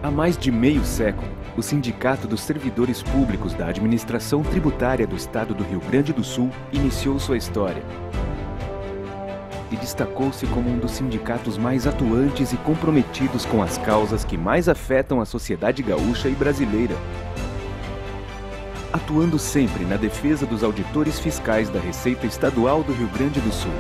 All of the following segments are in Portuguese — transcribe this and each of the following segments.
Há mais de meio século, o Sindicato dos Servidores Públicos da Administração Tributária do Estado do Rio Grande do Sul iniciou sua história e destacou-se como um dos sindicatos mais atuantes e comprometidos com as causas que mais afetam a sociedade gaúcha e brasileira, atuando sempre na defesa dos auditores fiscais da Receita Estadual do Rio Grande do Sul.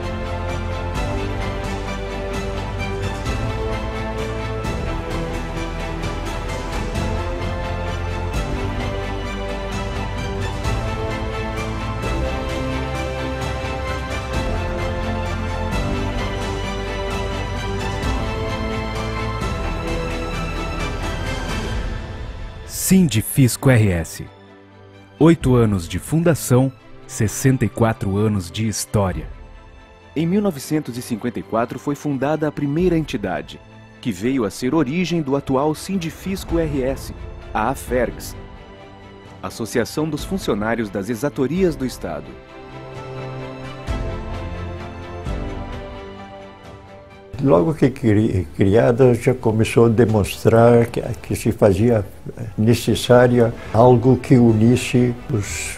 Sindifisco RS. 8 anos de fundação, 64 anos de história. Em 1954 foi fundada a primeira entidade, que veio a ser origem do atual Sindifisco RS, a AFERGS, Associação dos Funcionários das Exatorias do Estado. Logo que criada, já começou a demonstrar que se fazia necessária algo que unisse os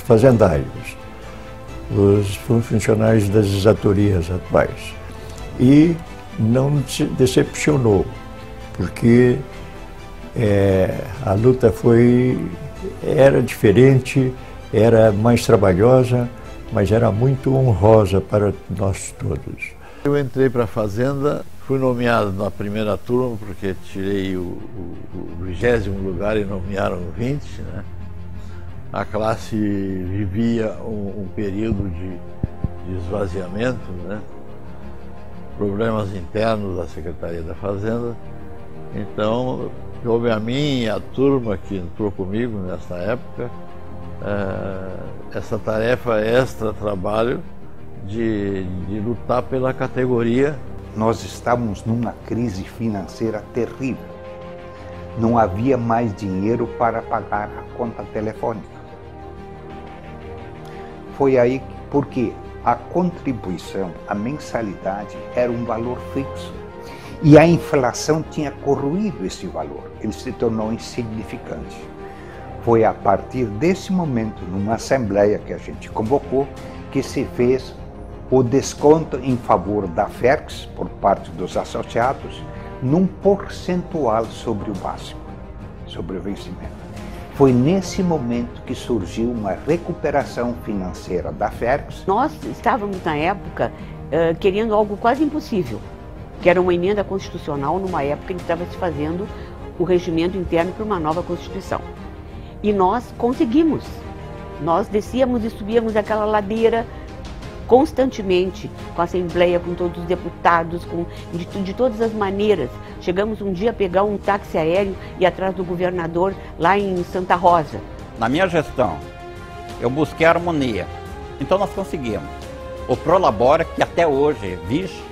fazendários, os funcionários das exatorias atuais. E não se decepcionou, porque a luta era diferente, era mais trabalhosa, mas era muito honrosa para nós todos. Eu entrei para a Fazenda, fui nomeado na primeira turma, porque tirei o 20º lugar e nomearam 20, né? A classe vivia um período de esvaziamento, né? Problemas internos da Secretaria da Fazenda. Então, houve a mim e a turma que entrou comigo nessa época, essa tarefa extra-trabalho, de lutar pela categoria. Nós estávamos numa crise financeira terrível. Não havia mais dinheiro para pagar a conta telefônica. Foi aí porque a contribuição, a mensalidade era um valor fixo e a inflação tinha corroído esse valor. Ele se tornou insignificante. Foi a partir desse momento, numa assembleia que a gente convocou, que se fez o desconto em favor da AFERGS, por parte dos associados, num percentual sobre o básico, sobre o vencimento. Foi nesse momento que surgiu uma recuperação financeira da AFERGS. Nós estávamos, na época, querendo algo quase impossível, que era uma emenda constitucional numa época em que estava se fazendo o regimento interno para uma nova Constituição. E nós conseguimos. Nós descíamos e subíamos aquela ladeira constantemente, com a Assembleia, com todos os deputados, de todas as maneiras. Chegamos um dia a pegar um táxi aéreo e ir atrás do governador lá em Santa Rosa. Na minha gestão, eu busquei a harmonia, então nós conseguimos. O Prolabora, que até hoje vige,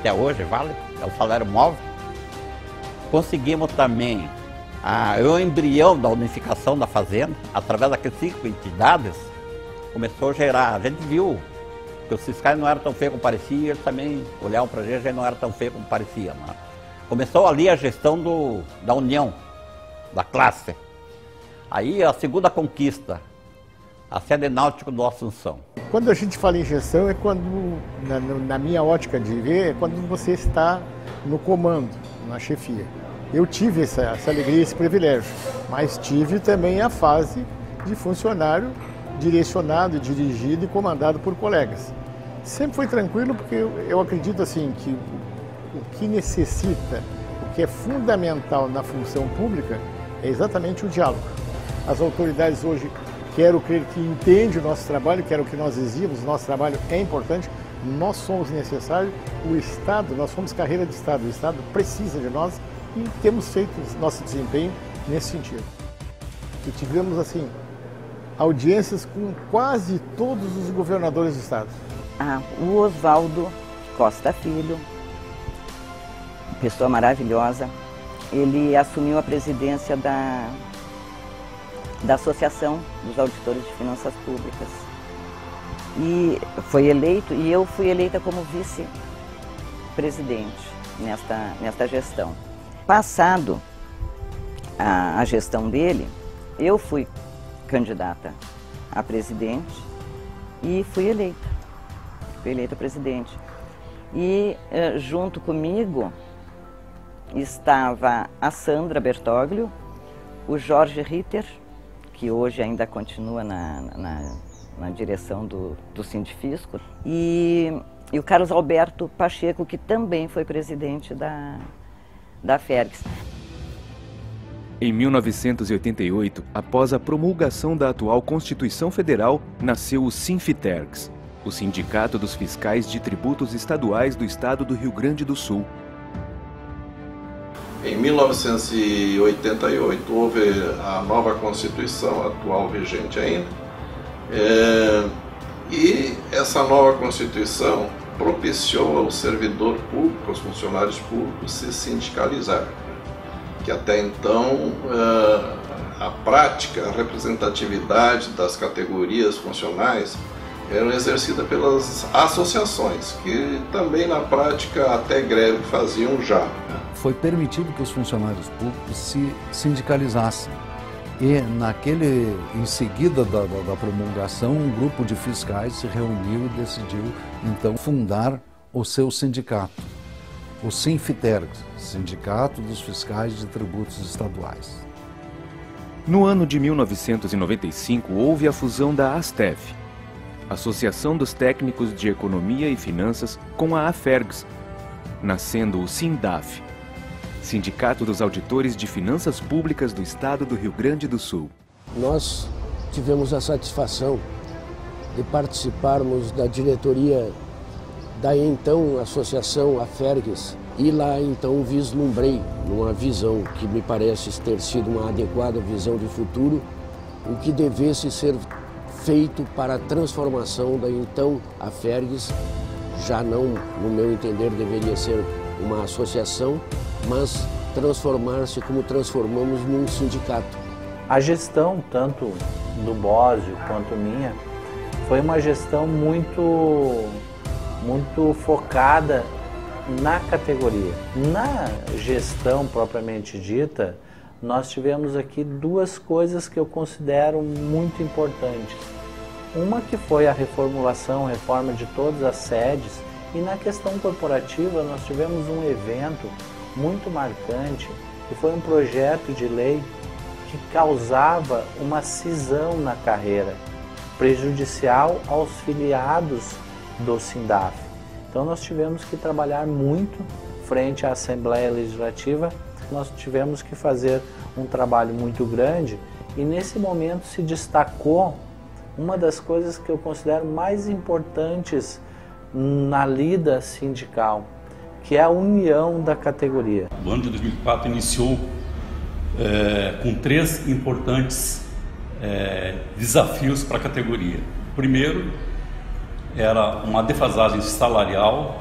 até hoje vale, é o salário móvel. Conseguimos também o embrião da unificação da Fazenda, através daquelas 5 entidades, começou a gerar, a gente viu, que os fiscais não eram tão feios como pareciam, eles também olhavam para a gente não era tão feio como parecia. Né? Começou ali a gestão da união, da classe. Aí a segunda conquista, a sede náutica do Assunção. Quando a gente fala em gestão, é quando, na minha ótica de ver, é quando você está no comando, na chefia. Eu tive essa alegria, esse privilégio, mas tive também a fase de funcionário direcionado, dirigido e comandado por colegas. Sempre foi tranquilo, porque eu acredito assim que o que necessita, o que é fundamental na função pública é exatamente o diálogo. As autoridades hoje, quero crer que entendem o nosso trabalho, quero que nós exigimos, o nosso trabalho é importante, nós somos necessários, o Estado, nós somos carreira de Estado, o Estado precisa de nós e temos feito nosso desempenho nesse sentido. E tivemos assim audiências com quase todos os governadores do estado. O Oswaldo Costa Filho, pessoa maravilhosa, ele assumiu a presidência da Associação dos Auditores de Finanças Públicas. E foi eleito, e eu fui eleita como vice-presidente nesta gestão. Passado a gestão dele, eu fui candidata a presidente e fui eleita presidente. E junto comigo estava a Sandra Bertoglio, o Jorge Ritter, que hoje ainda continua na direção do Sindifisco, e o Carlos Alberto Pacheco, que também foi presidente da Fergs. Em 1988, após a promulgação da atual Constituição Federal, nasceu o Sinfitergs, o Sindicato dos Fiscais de Tributos Estaduais do Estado do Rio Grande do Sul. Em 1988 houve a nova Constituição, atual vigente ainda, e essa nova Constituição propiciou ao servidor público, aos funcionários públicos, se sindicalizar, que até então a prática, a representatividade das categorias funcionais eram exercidas pelas associações, que também na prática até greve faziam já. Foi permitido que os funcionários públicos se sindicalizassem. E em seguida da promulgação, um grupo de fiscais se reuniu e decidiu então fundar o seu sindicato, o Sinfitergs, Sindicato dos Fiscais de Tributos Estaduais. No ano de 1995 houve a fusão da ASTEF, Associação dos Técnicos de Economia e Finanças, com a AFERGS, nascendo o SINDAF, Sindicato dos Auditores de Finanças Públicas do Estado do Rio Grande do Sul. Nós tivemos a satisfação de participarmos da diretoria da então Associação AFERGS e lá então vislumbrei, numa visão que me parece ter sido uma adequada visão de futuro, o que devesse ser feito para a transformação da então AFERGS, já não, no meu entender, deveria ser uma associação, mas transformar-se como transformamos num sindicato. A gestão, tanto do Bósio quanto minha, foi uma gestão muito focada na categoria. Na gestão propriamente dita, nós tivemos aqui duas coisas que eu considero muito importantes. Uma que foi a reforma de todas as sedes, e na questão corporativa nós tivemos um evento muito marcante, que foi um projeto de lei que causava uma cisão na carreira, prejudicial aos filiados do SINDAF. Então nós tivemos que trabalhar muito frente à Assembleia Legislativa, nós tivemos que fazer um trabalho muito grande e nesse momento se destacou uma das coisas que eu considero mais importantes na lida sindical, que é a união da categoria. O ano de 2004 iniciou com três importantes desafios para a categoria. O primeiro era uma defasagem salarial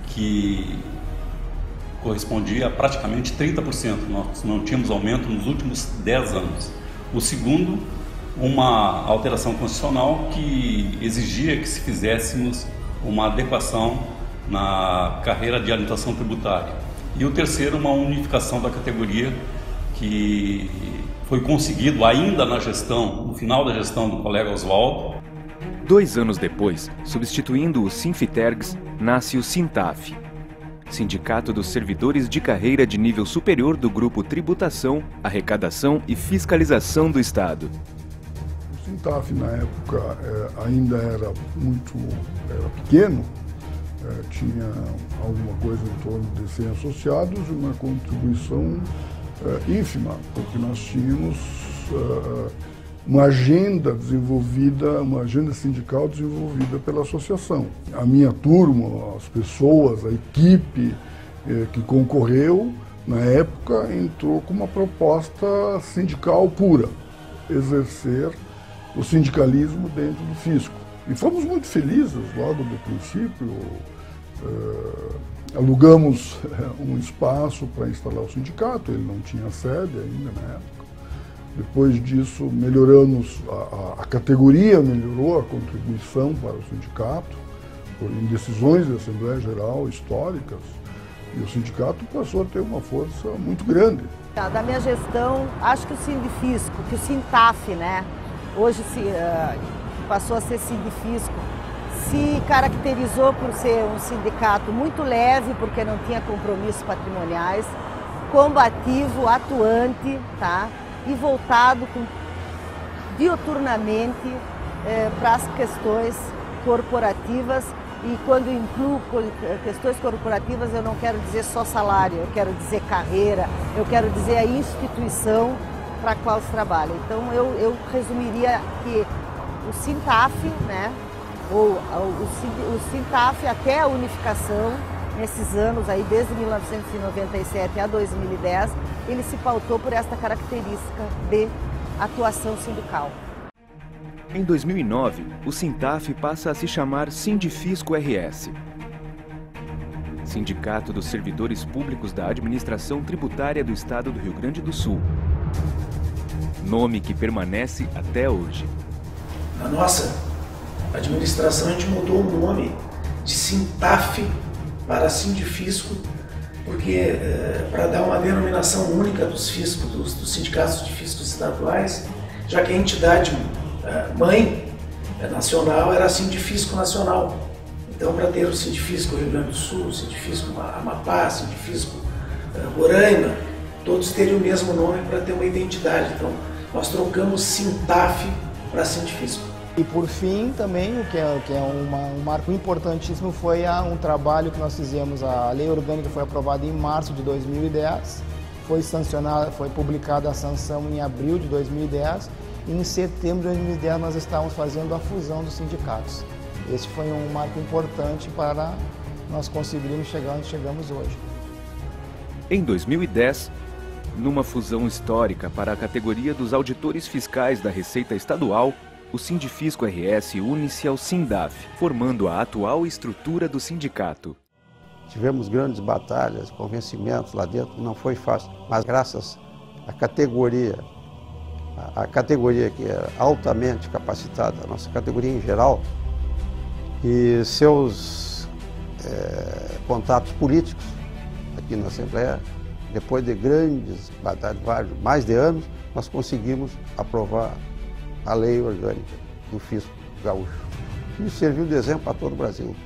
que correspondia a praticamente 30%. Nós não tínhamos aumento nos últimos 10 anos. O segundo, uma alteração constitucional que exigia que se fizéssemos uma adequação na carreira de habilitação tributária. E o terceiro, uma unificação da categoria que foi conseguido ainda na gestão, no final da gestão do colega Oswaldo. 2 anos depois, substituindo o Sinfitergs, nasce o SINTAF, Sindicato dos Servidores de Carreira de Nível Superior do Grupo Tributação, Arrecadação e Fiscalização do Estado. O SINTAF, na época, ainda era pequeno, tinha alguma coisa em torno de 100 associados e uma contribuição ínfima, porque nós tínhamos uma agenda desenvolvida, uma agenda sindical desenvolvida pela associação. A minha turma, as pessoas, a equipe que concorreu, na época, entrou com uma proposta sindical pura, exercer o sindicalismo dentro do fisco. E fomos muito felizes logo do princípio. Alugamos um espaço para instalar o sindicato, ele não tinha sede ainda na época. Depois disso, melhoramos, a categoria melhorou a contribuição para o sindicato, em decisões da Assembleia Geral históricas. E o sindicato passou a ter uma força muito grande. Da minha gestão, acho que o Sindifisco, que o Sintaf, né, hoje passou a ser Sindifisco, se caracterizou por ser um sindicato muito leve, porque não tinha compromissos patrimoniais, combativo, atuante, tá? E voltado diuturnamente para as questões corporativas. E quando incluo questões corporativas, eu não quero dizer só salário, eu quero dizer carreira, eu quero dizer a instituição para a qual se trabalha. Então eu resumiria que o Sintaf, né, ou o Sintaf até a unificação, nesses anos aí, desde 1997 a 2010, ele se pautou por esta característica de atuação sindical. Em 2009, o Sintaf passa a se chamar Sindifisco RS, Sindicato dos Servidores Públicos da Administração Tributária do Estado do Rio Grande do Sul, nome que permanece até hoje. Na nossa administração, a gente mudou o nome de Sintaf para Sindifisco, porque para dar uma denominação única dos fiscos, dos sindicatos de fiscos estaduais, já que a entidade mãe nacional era a Sindifisco Nacional. Então, para ter o Sindifisco Rio Grande do Sul, o Sindifisco Amapá, o Sindifisco Roraima, todos teriam o mesmo nome para ter uma identidade. Então, nós trocamos Sintaf para Sindifisco. E por fim, também, o que é um marco importantíssimo, foi um trabalho que nós fizemos. A lei orgânica foi aprovada em março de 2010, foi sancionada, foi publicada a sanção em abril de 2010, e em setembro de 2010 nós estávamos fazendo a fusão dos sindicatos. Esse foi um marco importante para nós conseguirmos chegar onde chegamos hoje. Em 2010, numa fusão histórica para a categoria dos auditores fiscais da Receita Estadual, o Sindifisco RS une-se ao Sindaf, formando a atual estrutura do sindicato. Tivemos grandes batalhas, convencimentos lá dentro, não foi fácil, mas graças à categoria, a categoria que é altamente capacitada, a nossa categoria em geral, e seus contatos políticos aqui na Assembleia, depois de grandes batalhas, mais de anos, nós conseguimos aprovar a lei orgânica do fisco gaúcho. E serviu de exemplo para todo o Brasil.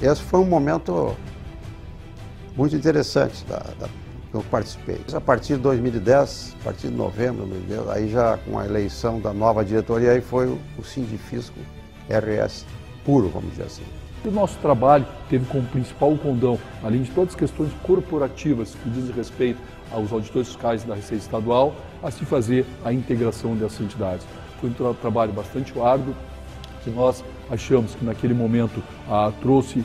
Esse foi um momento muito interessante que eu participei. A partir de 2010, a partir de novembro, aí já com a eleição da nova diretoria, aí foi o Sindifisco RS puro, vamos dizer assim. O nosso trabalho teve como principal condão, além de todas as questões corporativas que dizem respeito aos auditores fiscais da Receita Estadual, a se fazer a integração dessas entidades. Foi um trabalho bastante árduo, que nós achamos que naquele momento trouxe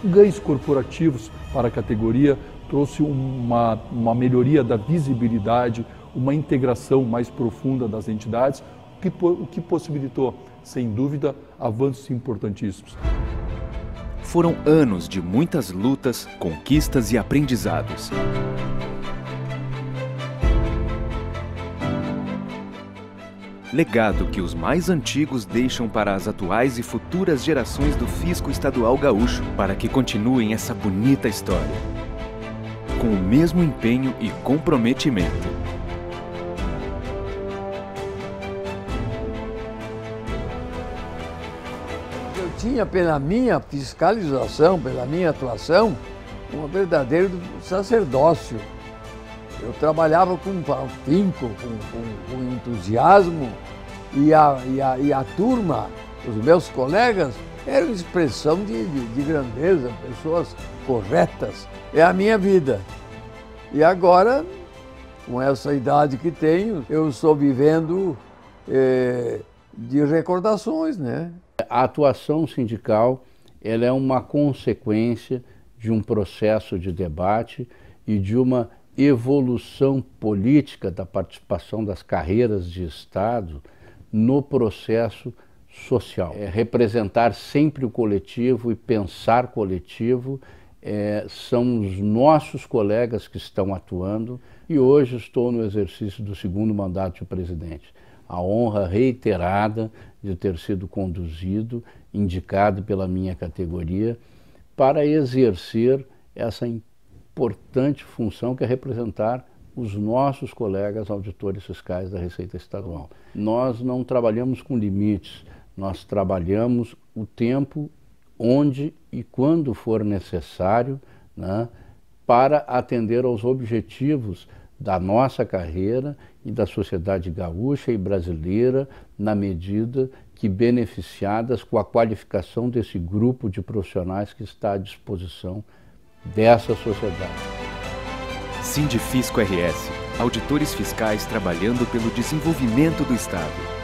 ganhos corporativos para a categoria, trouxe uma melhoria da visibilidade, uma integração mais profunda das entidades, o que possibilitou, sem dúvida, avanços importantíssimos. Foram anos de muitas lutas, conquistas e aprendizados. Legado que os mais antigos deixam para as atuais e futuras gerações do Fisco Estadual Gaúcho, para que continuem essa bonita história, com o mesmo empenho e comprometimento. Eu tinha, pela minha fiscalização, pela minha atuação, um verdadeiro sacerdócio. Eu trabalhava com afinco, com entusiasmo, e a turma, os meus colegas, eram expressão de grandeza, pessoas corretas. É a minha vida. E agora, com essa idade que tenho, eu estou vivendo de recordações, né? A atuação sindical, ela é uma consequência de um processo de debate e de uma evolução política da participação das carreiras de Estado no processo social. Representar sempre o coletivo e pensar coletivo são os nossos colegas que estão atuando, e hoje estou no exercício do segundo mandato de presidente. A honra reiterada de ter sido conduzido, indicado pela minha categoria, para exercer essa importante função que é representar os nossos colegas auditores fiscais da Receita Estadual. Nós não trabalhamos com limites, nós trabalhamos o tempo onde e quando for necessário, né, para atender aos objetivos da nossa carreira e da sociedade gaúcha e brasileira, na medida que beneficiadas com a qualificação desse grupo de profissionais que está à disposição dessa sociedade. Sindifisco RS, auditores fiscais trabalhando pelo desenvolvimento do Estado.